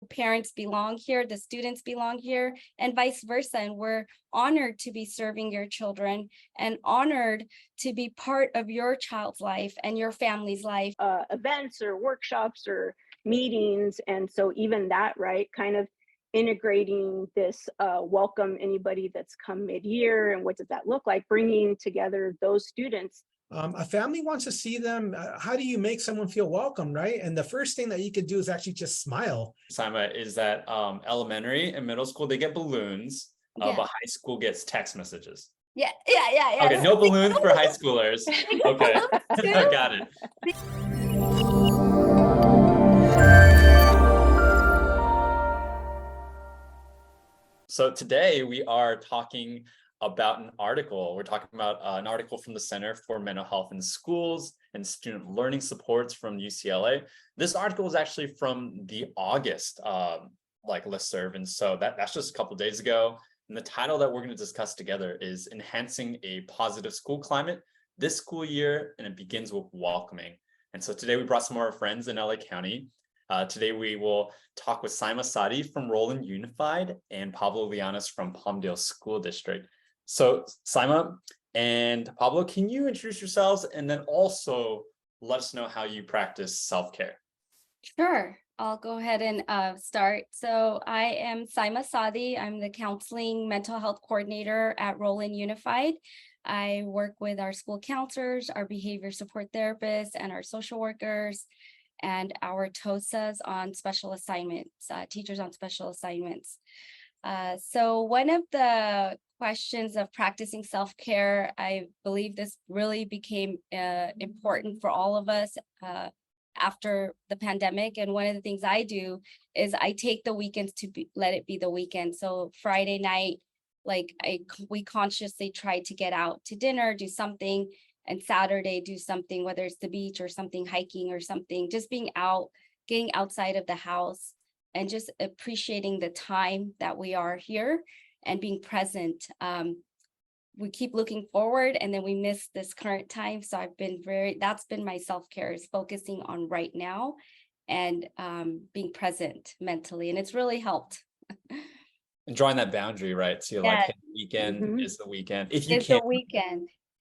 Parents belong here, the students belong here, and vice versa. And we're honored to be serving your children and honored to be part of your child's life and your family's life. Events or workshops or meetings. And so even that, right, kind of integrating this welcome anybody that's come mid-year, and what does that look like, bringing together those students. A family wants to see them. How do you make someone feel welcome, right? And the first thing that you could do is actually just smile. Saima, is that elementary and middle school, they get balloons, but high school gets text messages. Yeah. Okay, no balloons for high schoolers. Okay, I got it. So today we are talking about an article. We're talking about an article from the Center for Mental Health in Schools and Student Learning Supports from UCLA. This article is actually from the August listserv, and so that's just a couple of days ago. And the title that we're going to discuss together is Enhancing a Positive School Climate This School Year, and it begins with welcoming. And so today we brought some of our friends in LA County. Today we will talk with Saima Saadi from Rowland Unified and Pablo Leanos from Palmdale School District. So Saima and Pablo, can you introduce yourselves and then also let us know how you practice self-care? Sure. I'll go ahead and start. So I am Saima Saadi. I'm the counseling mental health coordinator at Rowland Unified. I work with our school counselors, our behavior support therapists, and our social workers, and our TOSAs on special assignments, teachers on special assignments. So one of the questions of practicing self-care, I believe this really became important for all of us after the pandemic. And one of the things I do is I take the weekends to let it be the weekend. So Friday night, we consciously try to get out to dinner, do something, and Saturday do something, whether it's the beach or something, hiking or something, just being out, getting outside of the house, and just appreciating the time that we are here and being present. We keep looking forward and then we miss this current time. So that's been my self-care, is focusing on right now and being present mentally. And it's really helped. And drawing that boundary, right? So you're like, hey, weekend is the weekend. If you can't.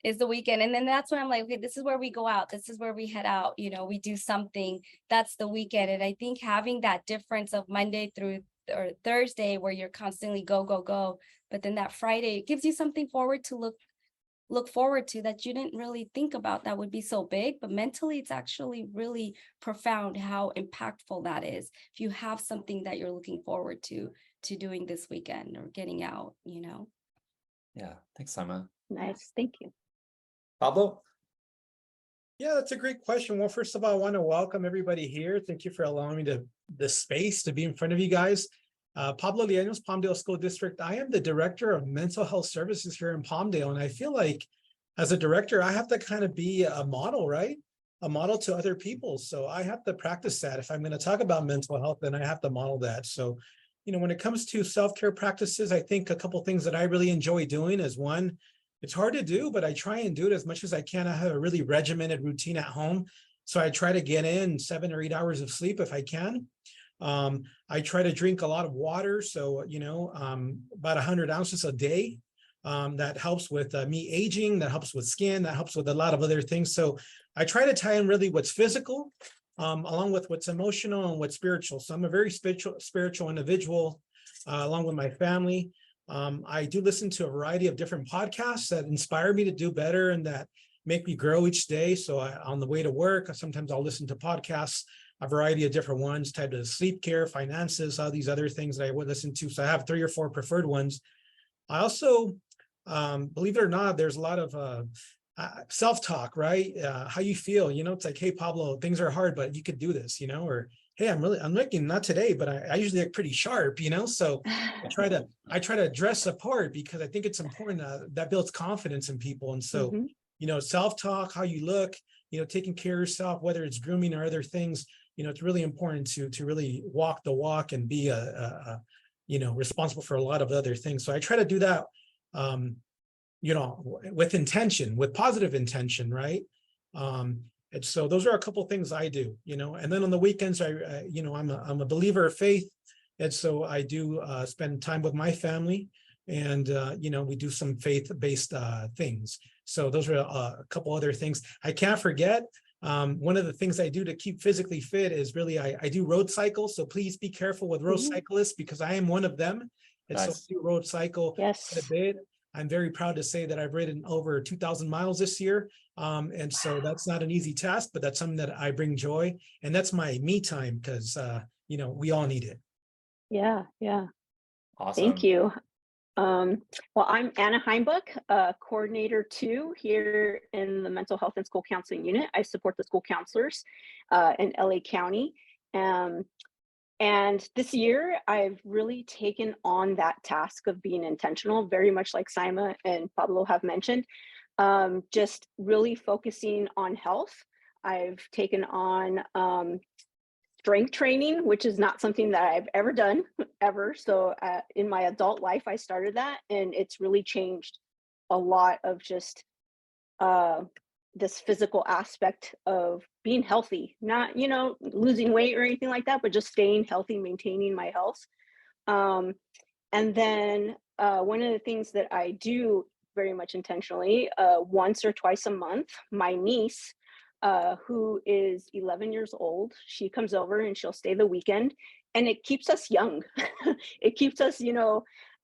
Is the weekend. And then that's when I'm like, okay, this is where we go out. This is where we head out. We do something. That's the weekend. And I think having that difference of Monday through or Thursday where you're constantly go, go, go. But then that Friday, it gives you something forward to look forward to that you didn't really think about that would be so big. But mentally, it's actually really profound how impactful that is. If you have something that you're looking forward to doing this weekend or getting out, Yeah, thanks, Saima. Nice, thank you. Pablo? Yeah, that's a great question. Well, first of all, I want to welcome everybody here. Thank you for allowing me the space to be in front of you guys. Pablo Leanos, Palmdale School District. I am the director of mental health services here in Palmdale. And I feel like as a director, I have to kind of be a model, right? A model to other people. So I have to practice that. If I'm going to talk about mental health, then I have to model that. So, when it comes to self-care practices, I think a couple things that I really enjoy doing is one, it's hard to do, but I try and do it as much as I can. I have a really regimented routine at home. So I try to get in 7 or 8 hours of sleep if I can. I try to drink a lot of water. So, about 100 ounces a day. That helps with me aging, that helps with skin, that helps with a lot of other things. So I try to tie in really what's physical, along with what's emotional and what's spiritual. So I'm a very spiritual individual, along with my family. I do listen to a variety of different podcasts that inspire me to do better and that make me grow each day. So on the way to work, sometimes I'll listen to podcasts, a variety of different ones, tied to sleep care, finances, all these other things that I would listen to. So I have 3 or 4 preferred ones. I also, believe it or not, there's a lot of self-talk, right? How you feel, it's like, hey, Pablo, things are hard, but you could do this, or hey, I'm looking, not today, but I usually look pretty sharp, so I try to dress the part because I think it's important that builds confidence in people. And so, self-talk, how you look, taking care of yourself, whether it's grooming or other things, it's really important to really walk the walk and be responsible for a lot of other things. So I try to do that, with intention, with positive intention, right? And so those are a couple things I do, and then on the weekends, I'm a believer of faith. And so I do spend time with my family, and, we do some faith-based things. So those are a couple other things. I can't forget, one of the things I do to keep physically fit is really, I do road cycles. So please be careful with road cyclists, because I am one of them. And so I do road cycle quite a bit. I'm very proud to say that I've ridden over 2,000 miles this year. And so that's not an easy task, but that's something that I bring joy. And that's my me time, because, we all need it. Yeah. Awesome. Thank you. Well, I'm Anna Heinbuch, coordinator 2 here in the mental health and school counseling unit. I support the school counselors in LA County. And this year, I've really taken on that task of being intentional, very much like Saima and Pablo have mentioned, just really focusing on health. I've taken on strength training, which is not something that I've ever done, ever. So in my adult life, I started that, and it's really changed a lot of just this physical aspect of being healthy, not, losing weight or anything like that, but just staying healthy, maintaining my health. And then one of the things that I do very much intentionally, once or twice a month, my niece, who is 11 years old, she comes over and she'll stay the weekend, and it keeps us young. It keeps us,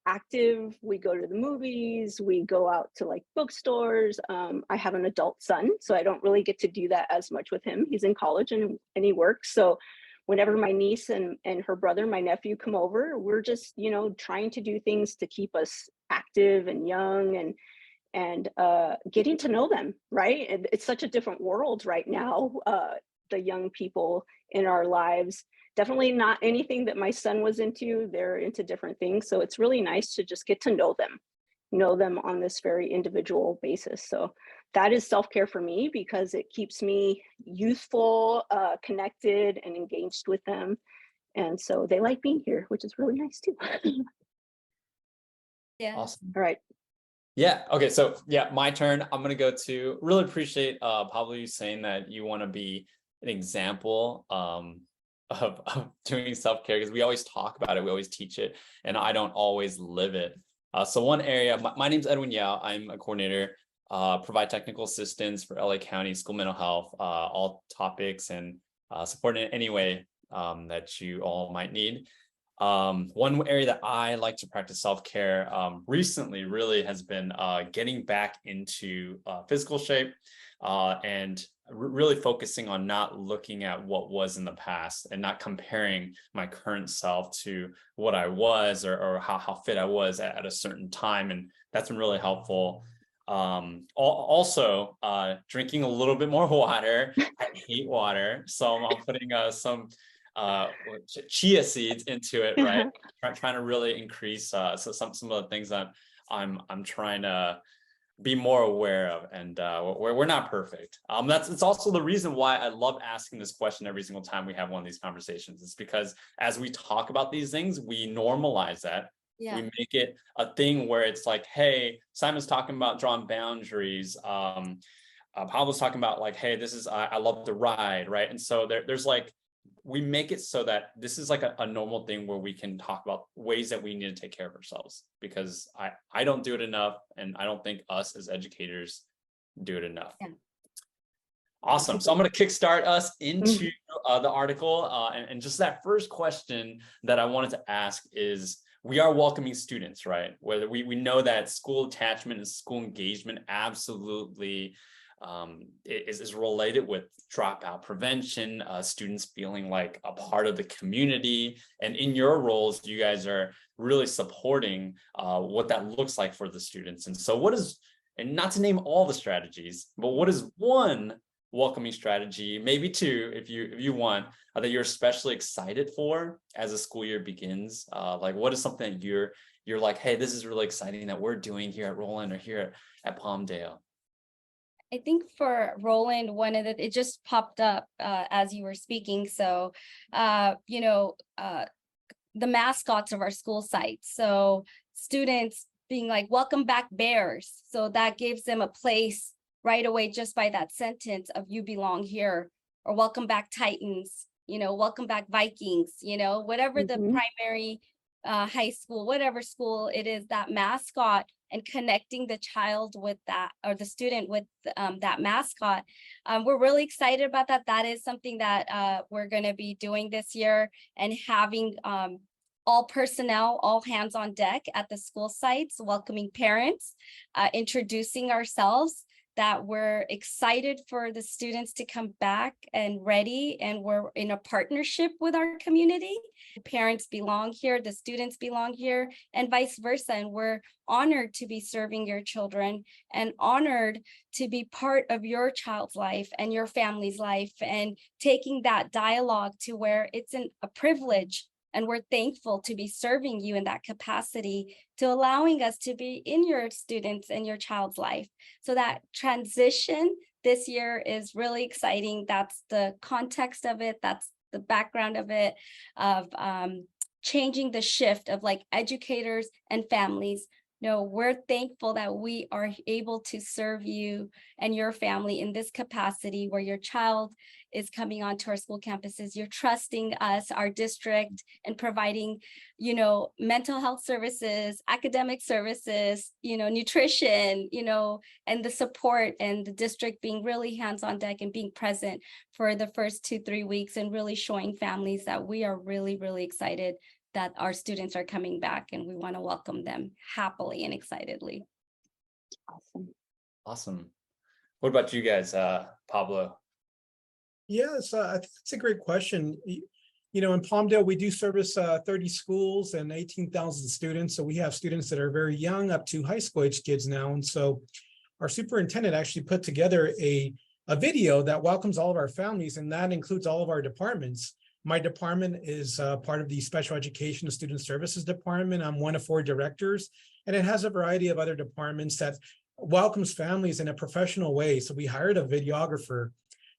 active. We go to the movies, we go out to like bookstores. I have an adult son, so I don't really get to do that as much with him. He's in college and he works. So whenever my niece and her brother, my nephew, come over, we're just, trying to do things to keep us active and young, and getting to know them, right? It's such a different world right now, the young people in our lives. Definitely not anything that my son was into. They're into different things. So it's really nice to just get to know them on this very individual basis. So that is self-care for me, because it keeps me youthful, connected, and engaged with them. And so they like being here, which is really nice too. Yeah. Awesome. All right. Yeah. Okay. So yeah, my turn. I'm going to go to really appreciate Pablo, you saying that you want to be an example of doing self-care, because we always talk about it. We always teach it, and I don't always live it. So one area, my name's Edwin Yau. I'm a coordinator, provide technical assistance for LA County School Mental Health, all topics, and support in any way that you all might need. One area that I like to practice self-care recently really has been getting back into physical shape, and really focusing on not looking at what was in the past and not comparing my current self to what I was, or how fit I was at a certain time. And that's been really helpful. Also, drinking a little bit more water. I hate water, so I'm putting some chia seeds into it, right? Trying to really increase so some of the things that I'm trying to be more aware of, and we're not perfect. It's also the reason why I love asking this question every single time we have one of these conversations. It's because as we talk about these things, we normalize that. Yeah. We make it a thing where it's like, hey, Simon's talking about drawing boundaries. Pablo's talking about like, hey, this is I love to ride, right? And so there's like, we make it so that this is like a normal thing where we can talk about ways that we need to take care of ourselves, because I don't do it enough, and I don't think us as educators do it enough. Yeah. Awesome. So I'm going to kickstart us into the article, and just that first question that I wanted to ask is, we are welcoming students, right? Whether we know that school attachment and school engagement absolutely is related with dropout prevention, students feeling like a part of the community. And in your roles, you guys are really supporting what that looks like for the students. And so what is, and not to name all the strategies, but what is one welcoming strategy, maybe two, if you want, that you're especially excited for as the school year begins? Like, what is something that you're like, hey, this is really exciting that we're doing here at Rowland or here at Palmdale? I think for Rowland, it just popped up as you were speaking. So, the mascots of our school sites. So students being like, welcome back Bears. So that gives them a place right away just by that sentence of "you belong here," or "welcome back Titans," "welcome back Vikings," whatever the Mhm. primary high school, whatever school it is, that mascot, and connecting the child with that, or the student with that mascot. We're really excited about that. That is something that we're going to be doing this year, and having all personnel, all hands on deck at the school sites, welcoming parents, introducing ourselves, that we're excited for the students to come back and ready, and we're in a partnership with our community. Parents belong here, the students belong here, and vice versa. And we're honored to be serving your children, and honored to be part of your child's life and your family's life, and taking that dialogue to where it's a privilege. And we're thankful to be serving you in that capacity, to allowing us to be in your students and your child's life. So that transition this year is really exciting. That's the context of it. That's the background of it, of changing the shift of like educators and families. No, we're thankful that we are able to serve you and your family in this capacity, where your child is coming onto our school campuses. You're trusting us, our district, and providing, mental health services, academic services, nutrition, and the support, and the district being really hands on deck and being present for the first 2-3 weeks, and really showing families that we are really, really excited that our students are coming back, and we want to welcome them happily and excitedly. Awesome. Awesome. What about you guys, Pablo? Yes, I think that's a great question. In Palmdale, we do service 30 schools and 18,000 students. So we have students that are very young up to high school age kids now. And so our superintendent actually put together a video that welcomes all of our families, and that includes all of our departments. My department is part of the Special Education and Student Services Department. I'm one of 4 directors, and it has a variety of other departments that welcomes families in a professional way. So we hired a videographer.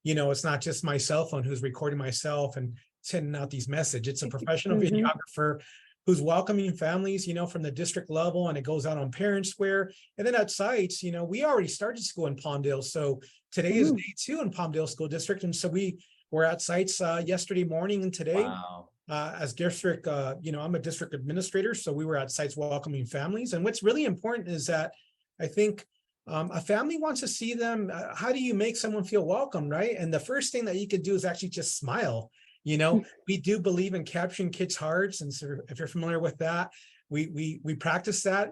It's not just my cell phone who's recording myself and sending out these messages. It's a professional Mhm. videographer who's welcoming families, from the district level, and it goes out on Parent Square. And then at sites, we already started school in Palmdale. So today is day 2 in Palmdale School District. And so we were at sites yesterday morning and today. Wow. As district, I'm a district administrator, so we were at sites welcoming families. And what's really important is that I think a family wants to see them. How do you make someone feel welcome, right? And the first thing that you could do is actually just smile. We do believe in capturing kids' hearts, and so if you're familiar with that, we practice that,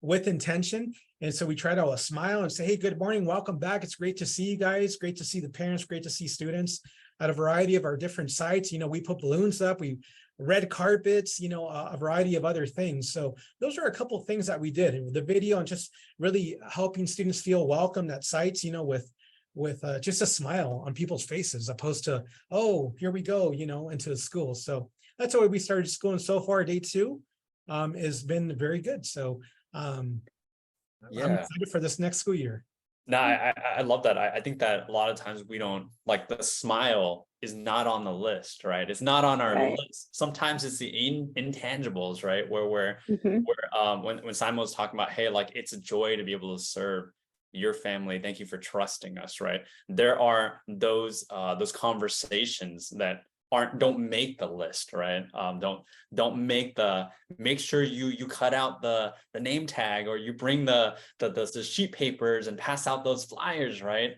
with intention. And so we try to smile and say, "Hey, good morning, welcome back. It's great to see you guys. Great to see the parents. Great to see students at a variety of our different sites." We put balloons up, we red carpets, a variety of other things. So those are a couple of things that we did in the video, and just really helping students feel welcome at sites, with just a smile on people's faces, opposed to, "Oh, here we go," into the school. So that's the way we started school. And so far, day 2 has been very good. So I'm excited for this next school year. No, I love that. I think that a lot of times we don't, like, the smile is not on the list, right? It's not on our Right. list. Sometimes it's the intangibles, right? Where Mhm. when Saima was talking about, hey, like, it's a joy to be able to serve your family. Thank you for trusting us, right? There are those conversations that don't make the list, right? Don't make sure you cut out the name tag, or you bring the sheet papers and pass out those flyers, right?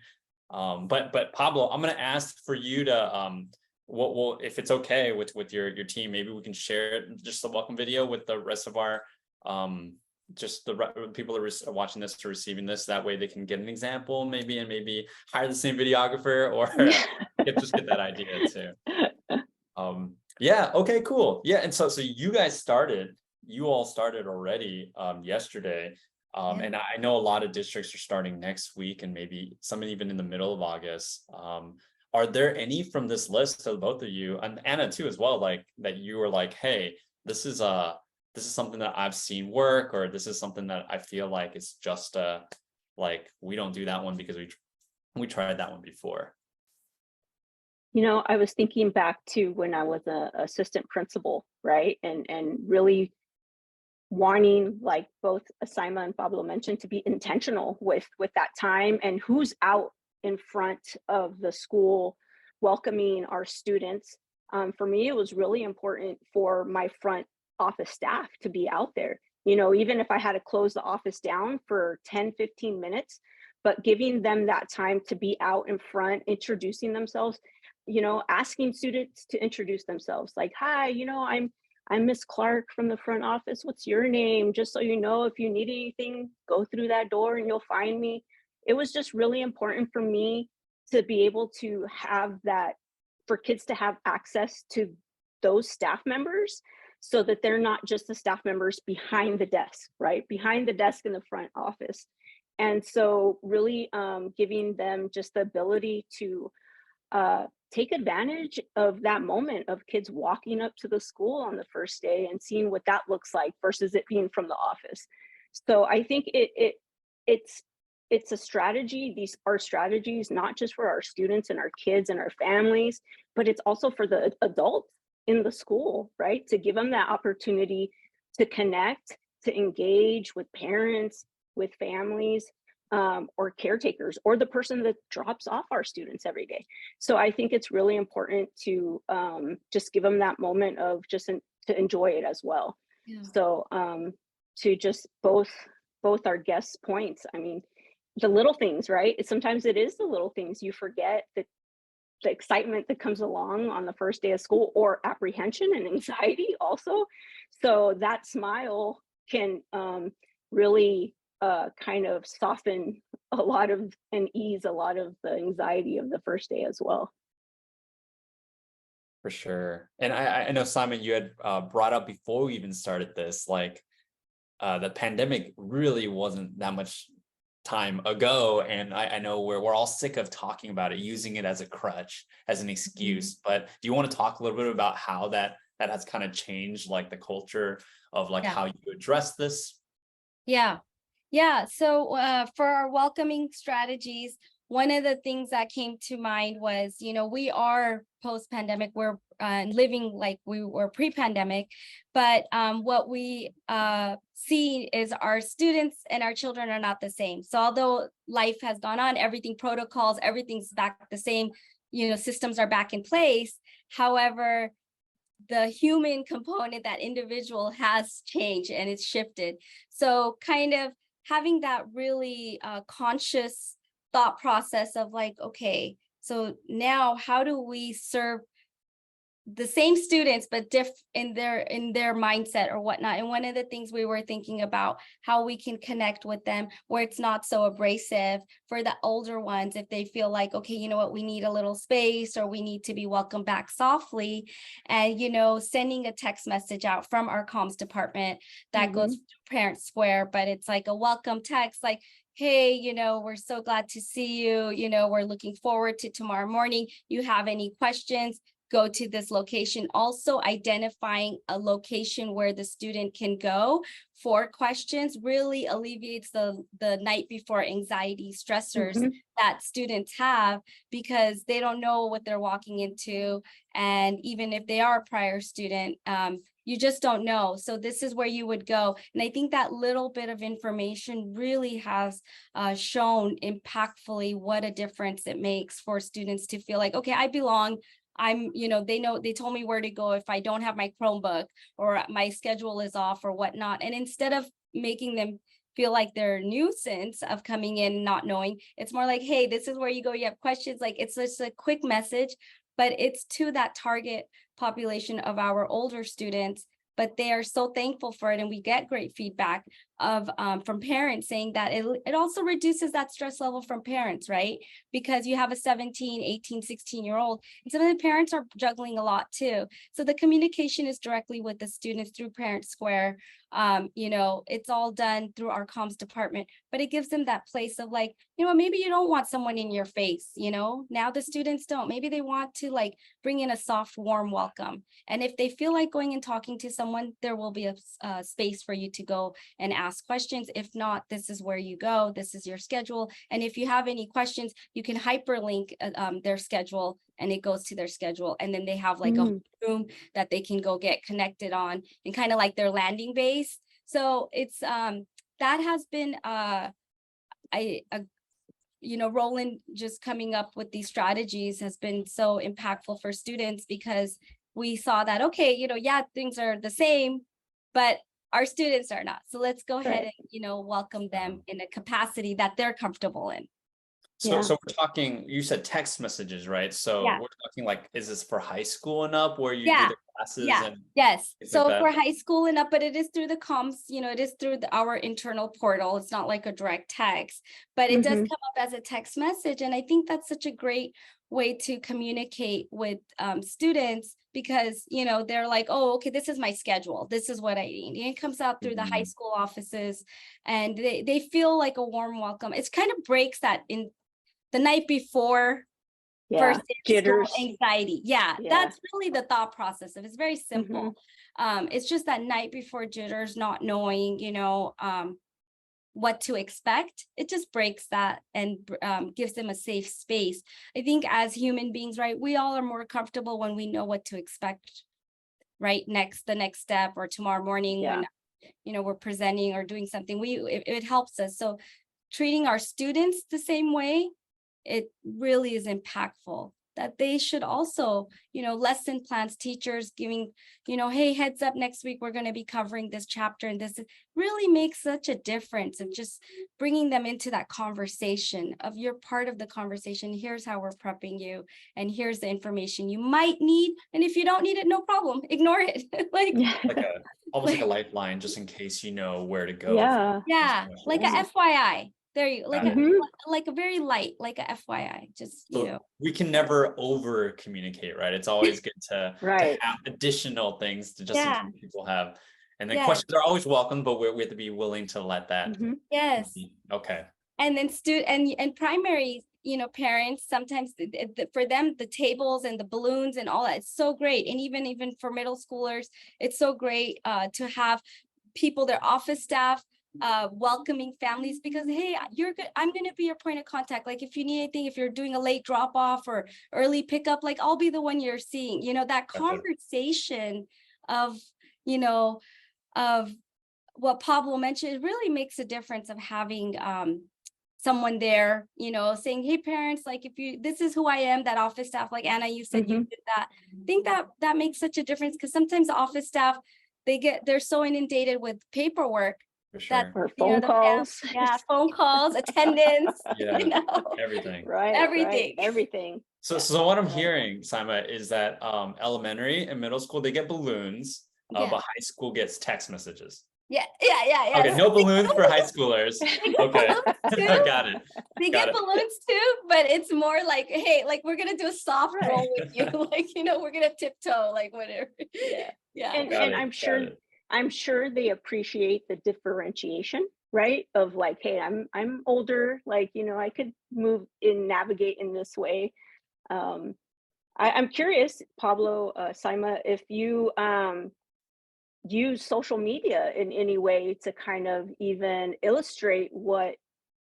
But Pablo, I'm gonna ask for you to what if it's okay with your team, maybe we can share just the welcome video with the rest of our just the people that are watching this or receiving this. That way they can get an example, maybe, and maybe hire the same videographer, or just get that idea too. Yeah, okay, cool. Yeah, and so you all started already yesterday. And I know a lot of districts are starting next week, and maybe some even in the middle of August. Are there any from this list of both of you, and Anna too as well, like that you were like, hey, this is something that I've seen work, or this is something that I feel like it's just like, we don't do that one because we tried that one before? I was thinking back to when I was a assistant principal, right? And really wanting, like both Saima and Pablo mentioned, to be intentional with that time and who's out in front of the school welcoming our students. For me, it was really important for my front office staff to be out there, even if I had to close the office down for 10-15 minutes, but giving them that time to be out in front, introducing themselves, asking students to introduce themselves, like, hi, I'm Miss Clark from the front office. What's your name? Just so you know, if you need anything, go through that door and you'll find me. It was just really important for me to be able to have that, for kids to have access to those staff members so that they're not just the staff members behind the desk, right? Behind the desk in the front office. And so really giving them just the ability to take advantage of that moment of kids walking up to the school on the first day and seeing what that looks like versus it being from the office. So I think it's a strategy. These are strategies not just for our students and our kids and our families, but it's also for the adults in the school, right? To give them that opportunity to connect, to engage with parents, with families, or caretakers, or the person that drops off our students every day. So I think it's really important to just give them that moment of just to enjoy it as well. Yeah. So to just both our guests' points, I mean, the little things, right? Sometimes it is the little things. You forget that the excitement that comes along on the first day of school, or apprehension and anxiety also. So that smile can really kind of soften a lot of and ease a lot of the anxiety of the first day as well. For sure. And I know, Simon, you had brought up before we even started this, like the pandemic really wasn't that much time ago. And I know we're all sick of talking about it, using it as a crutch, as an excuse. But do you want to talk a little bit about how that has kind of changed, like the culture of like how you address this? Yeah. So for our welcoming strategies, one of the things that came to mind was, we are post-pandemic, we're living like we were pre-pandemic, but what we see is our students and our children are not the same. So although life has gone on, protocols, everything's back the same, systems are back in place. However, the human component, that individual, has changed and it's shifted. So kind of having that really conscious thought process of like, okay, so now how do we serve the same students, but in their mindset or whatnot. And one of the things we were thinking about, how we can connect with them where it's not so abrasive for the older ones, if they feel like, okay, you know what, we need a little space, or we need to be welcomed back softly. And, sending a text message out from our comms department that goes to Parent Square, but it's like a welcome text, like, hey, we're so glad to see you. We're looking forward to tomorrow morning. You have any questions? Go to this location. Also identifying a location where the student can go for questions really alleviates the night before anxiety stressors that students have, because they don't know what they're walking into. And even if they are a prior student, you just don't know. So this is where you would go. And I think that little bit of information really has shown impactfully what a difference it makes for students to feel like, okay, I belong. they told me where to go if I don't have my Chromebook or my schedule is off or whatnot. And instead of making them feel like they're a nuisance of coming in not knowing, it's more like, hey, this is where you go, you have questions. Like, it's just a quick message, but it's to that target population of our older students. But they are so thankful for it, and we get great feedback of from parents saying that it also reduces that stress level from parents, right? Because you have a 17, 18, 16-year-old, and some of the parents are juggling a lot too. So the communication is directly with the students through Parent Square. It's all done through our comms department, but it gives them that place of like, maybe you don't want someone in your face, now the students don't. Maybe they want to like bring in a soft, warm welcome. And if they feel like going and talking to someone, there will be a space for you to go and ask questions. If not, this is where you go. This is your schedule. And if you have any questions, you can hyperlink their schedule, and it goes to their schedule. And then they have like a room that they can go get connected on, and kind of like their landing base. So it's that has been Rowland just coming up with these strategies has been so impactful for students, because we saw that, okay, yeah, things are the same, but our students are not. So let's go ahead and, welcome them in a capacity that they're comfortable in. So we're talking, you said text messages, right? So we're talking like, is this for high school and up where you do the classes? And yes. So like for high school and up, but it is through the comms, it is through our internal portal. It's not like a direct text, but it does come up as a text message. And I think that's such a great way to communicate with students, because, they're like, oh, okay, this is my schedule. This is what I need. And it comes out through the high school offices, and they feel like a warm welcome. It's kind of breaks that in the night before first jitters, anxiety. That's really the thought process of it. It's very simple. It's just that night before jitters, not knowing, what to expect. It just breaks that and gives them a safe space. I think as human beings, right, we all are more comfortable when we know what to expect, right? The next step, or tomorrow morning when, we're presenting or doing something, it helps us. So treating our students the same way, it really is impactful, that they should also, lesson plans, teachers giving, hey, heads up, next week, we're going to be covering this chapter. And this really makes such a difference, and just bringing them into that conversation of, you're part of the conversation. Here's how we're prepping you, and here's the information you might need. And if you don't need it, no problem, ignore it. Almost like a lifeline, just in case you know where to go. Like a FYI. There you go, like a very light, like a FYI, just, we can never over communicate, right? It's always good to have additional things to just in case people have. And then questions are always welcome, but we have to be willing to let that. Be. Okay. And then and primary, parents, sometimes for them, the tables and the balloons and all that, it's so great. And even for middle schoolers, it's so great to have people, their office staff, welcoming families, because, hey, you're good. I'm going to be your point of contact. Like, if you need anything, if you're doing a late drop off or early pickup, like, I'll be the one you're seeing, that conversation of, of what Pablo mentioned. It really makes a difference of having, someone there, saying, hey, parents, like, this is who I am, that office staff, like Anna, you said you did that. I think that makes such a difference, because sometimes the office staff, they're so inundated with paperwork. Or phone calls. Phone calls, attendance, everything. Everything. So what I'm hearing, Saima, is that elementary and middle school, they get balloons, but high school gets text messages. Okay, no balloons for high schoolers. Okay, I got it. They get balloons too, but it's more like, hey, like, we're gonna do a soft roll with you, like, we're gonna tiptoe, like, whatever. And I'm sure they appreciate the differentiation, right? Of like, hey, I'm older, like, I could navigate in this way. I'm curious, Pablo, Saima, if you use social media in any way to kind of even illustrate what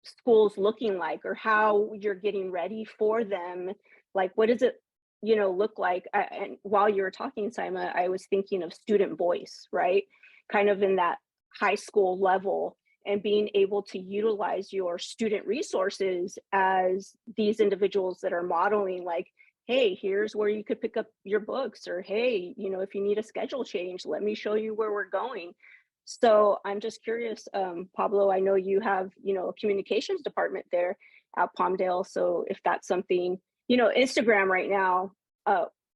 school's looking like, or how you're getting ready for them. Like, what does it look like? And while you were talking, Saima, I was thinking of student voice, right? Kind of in that high school level, and being able to utilize your student resources as these individuals that are modeling, like, hey, here's where you could pick up your books, or hey, if you need a schedule change, let me show you where we're going. So I'm just curious, Pablo, I know you have, a communications department there at Palmdale. So if that's something, Instagram right now,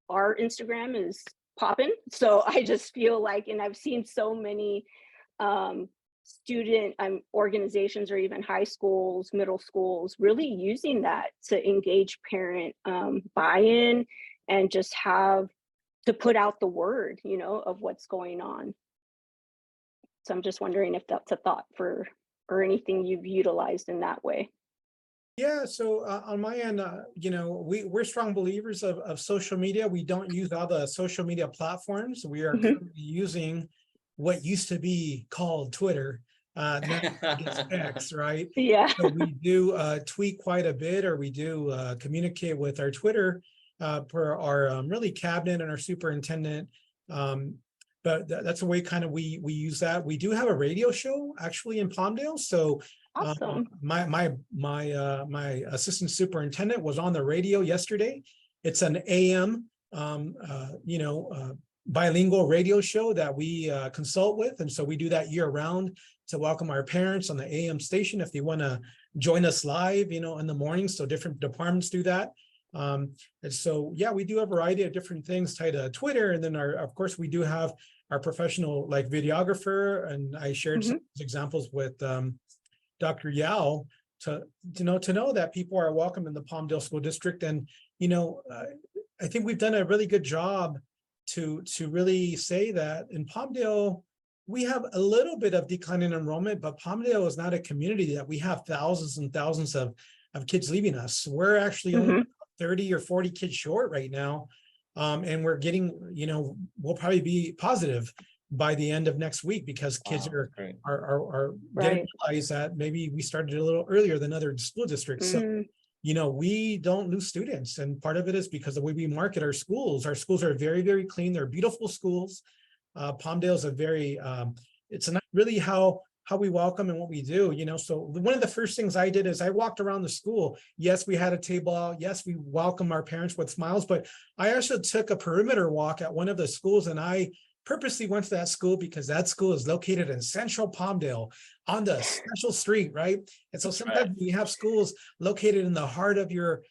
our Instagram is popping. So I just feel like, and I've seen so many student organizations, or even high schools, middle schools, really using that to engage parent buy-in, and just have to put out the word, of what's going on. So I'm just wondering if that's a thought or anything you've utilized in that way. Yeah, so on my end, we're strong believers of social media. We don't use all the social media platforms. We are currently using what used to be called Twitter, now it's X, right? Yeah. So we do tweet quite a bit, or we do communicate with our Twitter per our really cabinet and our superintendent. but that's the way kind of we use that. We do have a radio show actually in Palmdale. So Awesome. my assistant superintendent was on the radio yesterday. It's an AM bilingual radio show that we consult with, and so we do that year round to welcome our parents on the AM station if they want to join us live, in the morning. So different departments do that. And so, yeah, we do a variety of different things tied to Twitter. And then of course, we do have our professional like videographer. And I shared some examples with Dr. Yau to know that people are welcome in the Palmdale School District. And, I think we've done a really good job to really say that in Palmdale, we have a little bit of decline in enrollment, but Palmdale is not a community that we have thousands and thousands of kids leaving us. We're actually only 30 or 40 kids short right now. And we're getting, we'll probably be positive by the end of next week because kids are getting realized that maybe we started a little earlier than other school districts. So, we don't lose students. And part of it is because the way we market our schools are very, very clean. They're beautiful schools. Palmdale is a very, it's not really how we welcome and what we do, So one of the first things I did is I walked around the school. Yes, we had a table out. Yes, we welcome our parents with smiles, but I also took a perimeter walk at one of the schools, and I purposely went to that school because that school is located in central Palmdale on the special street, right? And so sometimes we have schools located in the heart of your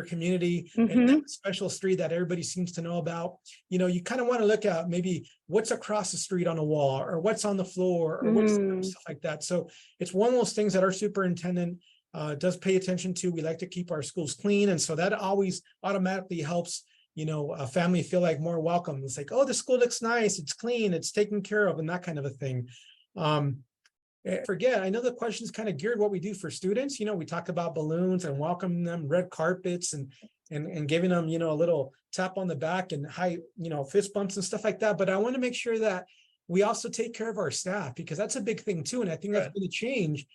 community and that special street that everybody seems to know about. You kind of want to look at maybe what's across the street on a wall or what's on the floor or what's stuff like that. So it's one of those things that our superintendent does pay attention to. We like to keep our schools clean. And so that always automatically helps, a family feel like more welcome. It's like, oh, the school looks nice. It's clean. It's taken care of and that kind of a thing. I know the question is kind of geared what we do for students. We talk about balloons and welcoming them, red carpets and giving them, a little tap on the back and high, fist bumps and stuff like that. But I want to make sure that we also take care of our staff because that's a big thing too. And I think that's going to change.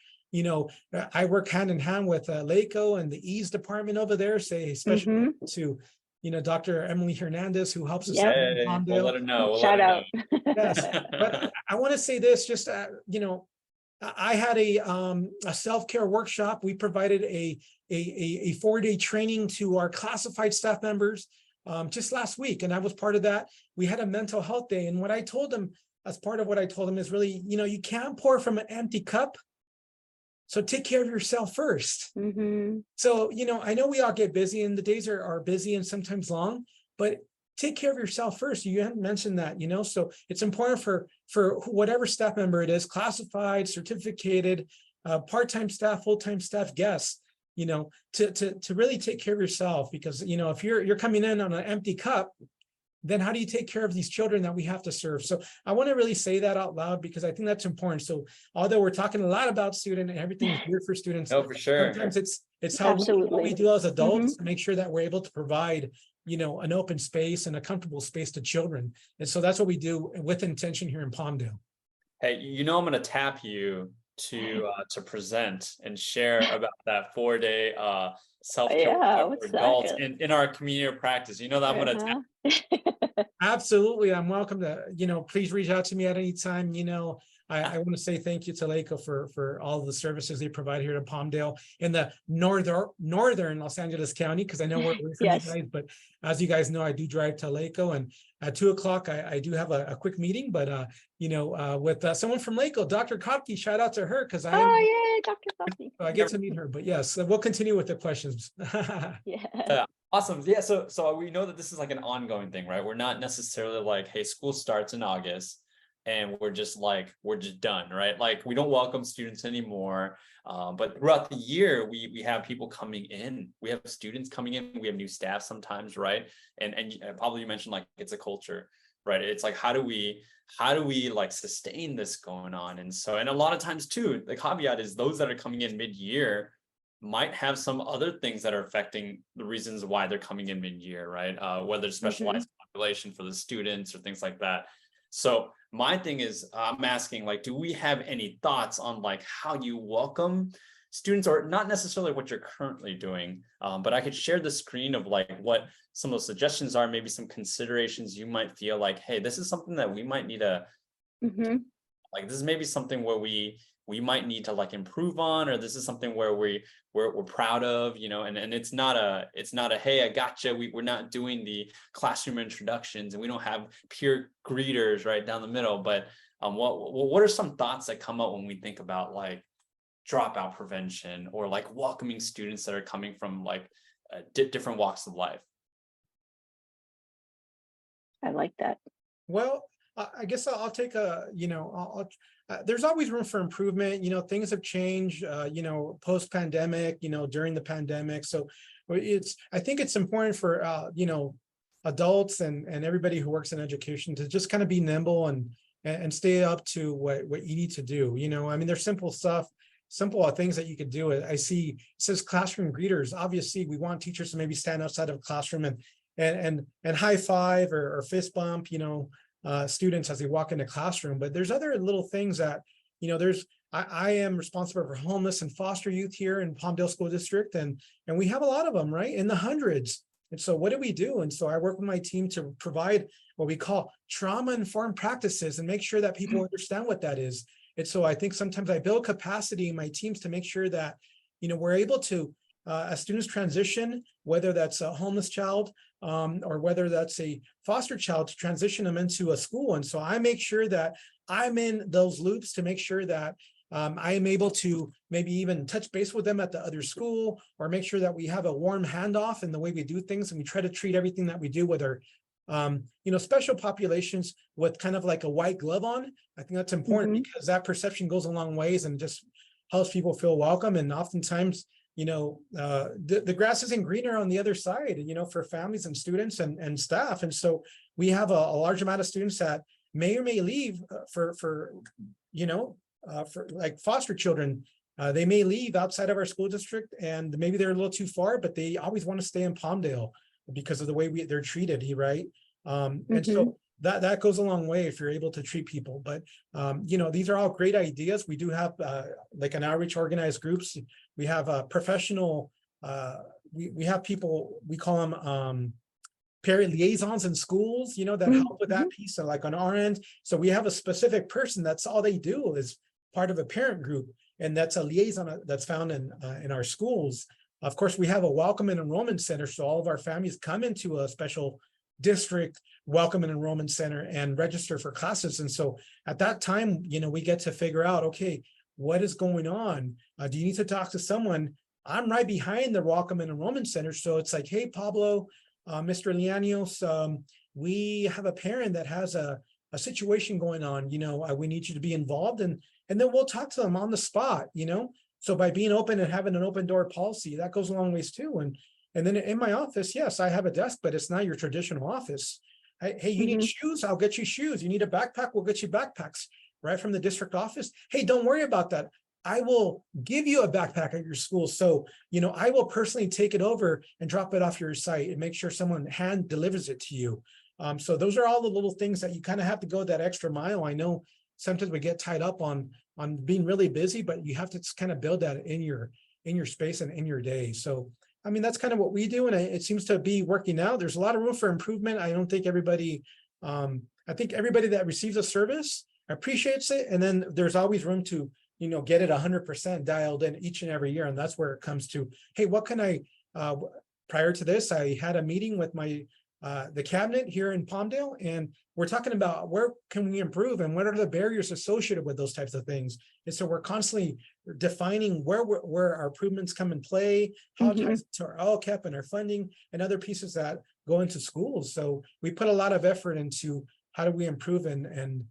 I work hand in hand with LACOE and the E's department over there, especially to Dr. Emily Hernandez, who helps us. We'll let her know. Shout out. Yes, but I want to say this, just I had a self-care workshop. We provided a 4-day training to our classified staff members just last week, and I was part of that. We had a mental health day, and what I told them, as part of what I told them, is really, you can't pour from an empty cup. So take care of yourself first. So, I know we all get busy and the days are busy and sometimes long, but take care of yourself first. You haven't mentioned that, so it's important for whatever staff member it is, classified, certificated, part-time staff, full-time staff, guests, to really take care of yourself because, if you're coming in on an empty cup, then how do you take care of these children that we have to serve? So I want to really say that out loud because I think that's important. So although we're talking a lot about student and everything is geared for students, for sure. Sometimes it's how we do as adults to make sure that we're able to provide, an open space and a comfortable space to children. And so that's what we do with intention here in Palmdale. Hey, I'm going to tap you to present and share about that 4-day self-care for adults in our community of practice. That I'm going to tap. Absolutely. I'm welcome to, please reach out to me at any time. I want to say thank you to LACOE for all the services they provide here in Palmdale in the northern Los Angeles County, because I know we're from you guys, but as you guys know, I do drive to LACOE, and at 2:00 I do have a quick meeting, but with someone from LACOE, Dr. Kopke, shout out to her because Dr. Kopke. I get to meet her. But yes, we'll continue with the questions. Awesome. Yeah. So we know that this is like an ongoing thing, right? We're not necessarily like, hey, school starts in August and we're just done, right? Like we don't welcome students anymore. But throughout the year, we have people coming in, we have students coming in, we have new staff sometimes, right? And Pablo, you mentioned like it's a culture, right? It's like, how do we like sustain this going on? And a lot of times too, the caveat is those that are coming in mid-year might have some other things that are affecting the reasons why they're coming in mid-year, right? Whether it's specialized population for the students or things like that. So my thing is, I'm asking, like, do we have any thoughts on like how you welcome students, or not necessarily what you're currently doing, but I could share the screen of like what some of those suggestions are, maybe some considerations you might feel like, hey, this is something that we might need to, like, this is maybe something where we might need to like improve on, or this is something where we're proud of, you know, and it's not a hey, I gotcha, we're not doing the classroom introductions and we don't have peer greeters right down the middle, but what are some thoughts that come up when we think about like dropout prevention, or like welcoming students that are coming from like different walks of life? I like that. Well, I guess I'll take a, there's always room for improvement. Things have changed, post-pandemic, during the pandemic. So I think it's important for, adults and everybody who works in education to just kind of be nimble and stay up to what you need to do. I mean, there's simple things that you could do. I see it says classroom greeters. Obviously, we want teachers to maybe stand outside of a classroom and high five or fist bump, students as they walk into classroom. But there's other little things that, I am responsible for homeless and foster youth here in Palmdale School District, and we have a lot of them, right, in the hundreds. And so what do we do? And so I work with my team to provide what we call trauma-informed practices and make sure that people understand what that is. And so I think sometimes I build capacity in my teams to make sure that, we're able to, as students transition, whether that's a homeless child or whether that's a foster child, to transition them into a school. And so I make sure that I'm in those loops to make sure that I am able to maybe even touch base with them at the other school, or make sure that we have a warm handoff in the way we do things. And we try to treat everything that we do with our, special populations with kind of like a white glove on. I think that's important because that perception goes a long ways and just helps people feel welcome. And oftentimes, the grass isn't greener on the other side, for families and students and staff. And so we have a large amount of students that may or may leave for like foster children. They may leave outside of our school district and maybe they're a little too far, but they always want to stay in Palmdale because of the way they're treated here, right? And so that goes a long way if you're able to treat people. But these are all great ideas. We do have like an outreach organized groups. We have professional, we have people, we call them parent liaisons in schools, that help with that piece. So like on our end, so we have a specific person that's all they do is part of a parent group, and that's a liaison that's found in our schools. Of course, we have a welcome and enrollment center, so all of our families come into a special district welcome and enrollment center and register for classes. And so at that time, we get to figure out, okay, what is going on? Do you need to talk to someone? I'm right behind the welcome and enrollment center. So it's like, hey, Pablo, Mr. Leanos, we have a parent that has a situation going on, we need you to be involved, and then we'll talk to them on the spot, So by being open and having an open door policy, that goes a long ways too. And then in my office, yes, I have a desk, but it's not your traditional office. Hey, you need shoes? I'll get you shoes. You need a backpack? We'll get you backpacks right from the district office. Hey, don't worry about that. I will give you a backpack at your school. So, I will personally take it over and drop it off your site and make sure someone hand delivers it to you. So those are all the little things that you kind of have to go that extra mile. I know sometimes we get tied up on being really busy, but you have to kind of build that in your space and in your day. So, I mean, that's kind of what we do. And it seems to be working out. There's a lot of room for improvement. I don't think everybody, I think everybody that receives a service appreciates it. And then there's always room to, get it 100% dialed in each and every year. And that's where it comes to, hey, what can I, prior to this, I had a meeting with the cabinet here in Palmdale, and we're talking about where can we improve and what are the barriers associated with those types of things. And so we're constantly defining where our improvements come in play, how it ties to our LCAP and our funding and other pieces that go into schools. So we put a lot of effort into how do we improve and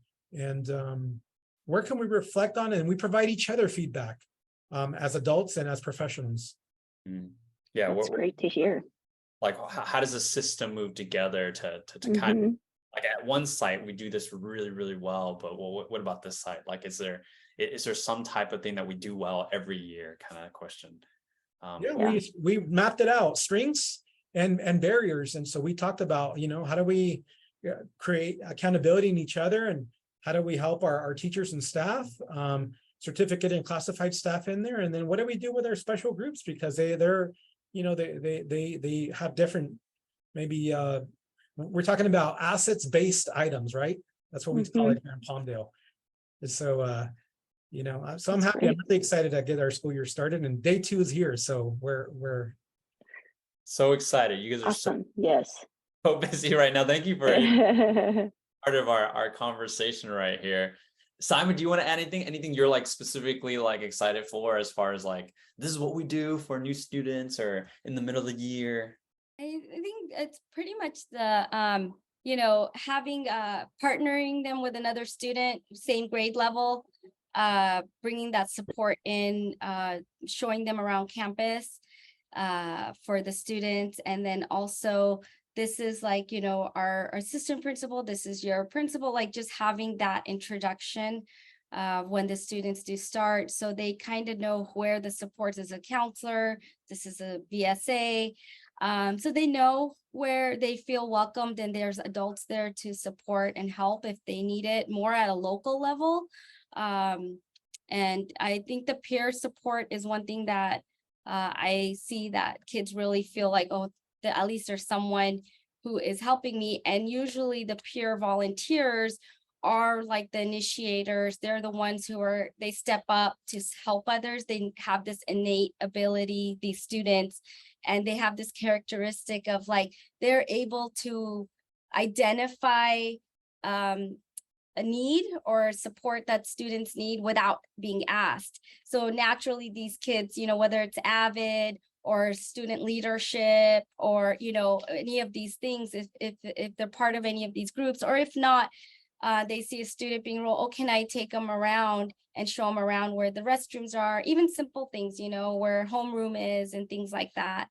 where can we reflect on it, and we provide each other feedback as adults and as professionals. Yeah, that's great to hear. Like, how does the system move together to kind of, like, at one site we do this really, really well, but what about this site? Like, is there some type of thing that we do well every year, kind of question? We mapped it out, strengths and barriers. And so we talked about, how do we create accountability in each other, and how do we help our teachers and staff, certificate and classified staff in there, and then what do we do with our special groups, because they have different maybe we're talking about assets-based items, right? That's what we call it here in Palmdale. And so, you know, so I'm That's happy. I'm great. really excited to get our school year started, and day 2 is here. So we're So excited. You guys are Awesome. Yes. so busy right now. Thank you for part of our conversation right here. Simon, do you want to add anything you're like specifically like excited for as far as like this is what we do for new students or in the middle of the year? I think it's pretty much the you know, having partnering them with another student, same grade level, bringing that support in, showing them around campus for the students. And then also this is like, you know, our assistant principal, this is your principal, like just having that introduction when the students do start. So they kind of know where the supports as a counselor, this is a VSA. So they know where they feel welcomed and there's adults there to support and help if they need it more at a local level. And I think the peer support is one thing that I see that kids really feel like, oh, at least there's someone who is helping me. And usually the peer volunteers are like the initiators. They're the ones who they step up to help others. They have this innate ability, these students, and they have this characteristic of like, they're able to identify a need or support that students need without being asked. So naturally these kids, you know, whether it's AVID or student leadership or, you know, any of these things, if they're part of any of these groups, or if not, they see a student being enrolled, oh, can I take them around and show them around where the restrooms are, even simple things, you know, where homeroom is and things like that.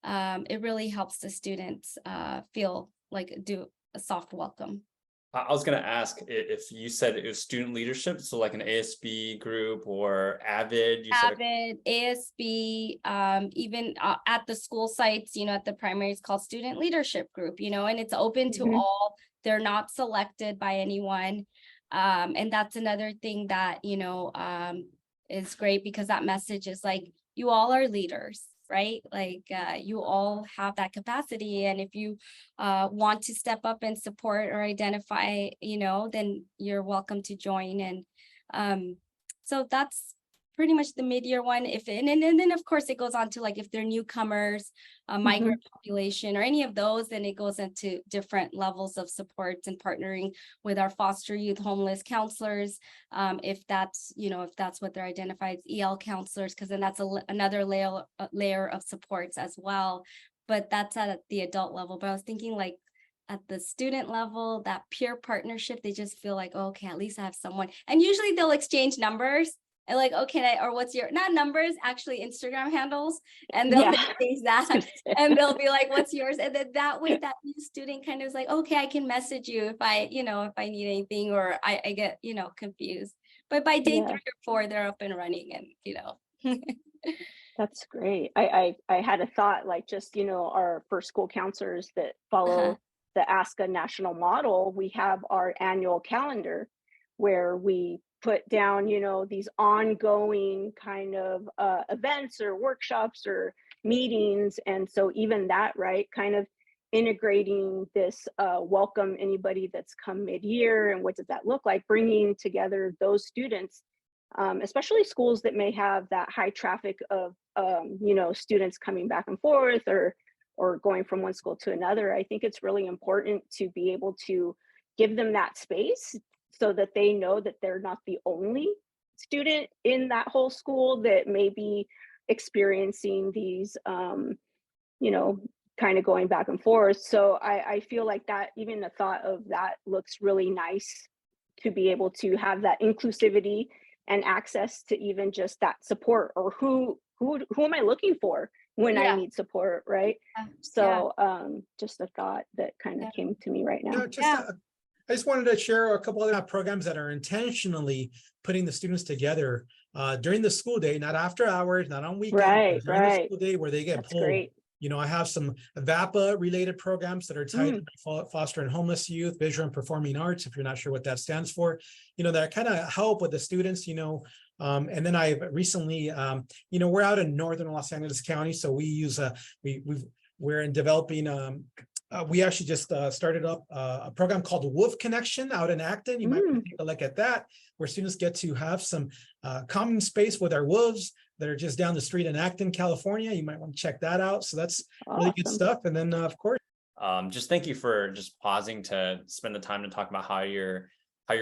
It really helps the students feel like do a soft welcome. I was going to ask if you said it was student leadership, so like an ASB group or AVID. AVID, ASB, even at the school sites, you know, at the primary, it's called student leadership group, you know, and it's open to all. They're not selected by anyone. And that's another thing that, you know, is great because that message is like, you all are leaders. Right? Like you all have that capacity. And if you want to step up and support or identify, you know, then you're welcome to join. And so that's pretty much the mid-year one. And then of course it goes on to like if they're newcomers, migrant population or any of those, then it goes into different levels of supports and partnering with our foster youth homeless counselors. If that's, you know, if that's what they're identified as EL counselors, because then that's another layer of supports as well. But that's at the adult level. But I was thinking like at the student level, that peer partnership, they just feel like, oh, okay, at least I have someone. And usually they'll exchange numbers. And like, okay, or what's your, not numbers, actually Instagram handles, and they'll change that and they'll be like, what's yours? And then that way that new student kind of is like, okay, I can message you if I, you know, if I need anything or I get, you know, confused. But by day 3 or 4, they're up and running and, you know. That's great. I had a thought like just, you know, our first school counselors that follow the ASCA national model, we have our annual calendar where we put down, you know, these ongoing kind of events or workshops or meetings. And so even that, right, kind of integrating this welcome anybody that's come mid-year and what does that look like, bringing together those students, especially schools that may have that high traffic of, you know, students coming back and forth or going from one school to another. I think it's really important to be able to give them that space so that they know that they're not the only student in that whole school that may be experiencing these, you know, kind of going back and forth. So I feel like that even the thought of that looks really nice to be able to have that inclusivity and access to even just that support or who am I looking for when I need support, right? So just a thought that kind of came to me right now. I just wanted to share a couple other programs that are intentionally putting the students together during the school day, not after hours, not on weekends, during the school day where they get pulled. Great. You know, I have some VAPA related programs that are tied to foster and homeless youth, visual and performing arts, if you're not sure what that stands for, you know, that kind of help with the students, you know. And then I've recently, you know, we're out in northern Los Angeles County, so we use, we're in developing We actually just started up a program called Wolf Connection out in Acton. You might want to take a look at that, where students get to have some common space with our wolves that are just down the street in Acton, California. You might want to check that out. So that's really good stuff. And then, of course, just thank you for just pausing to spend the time to talk about how you're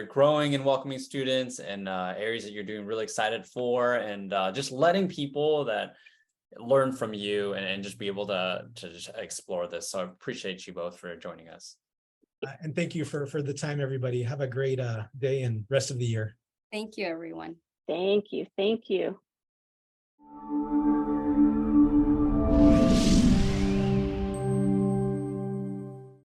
growing and welcoming students and areas that you're doing really excited for, and just letting people that learn from you and just be able to just explore this. So I appreciate you both for joining us. and thank you for the time, everybody. Have a great day and rest of the year. Thank you, everyone. Thank you. Thank you.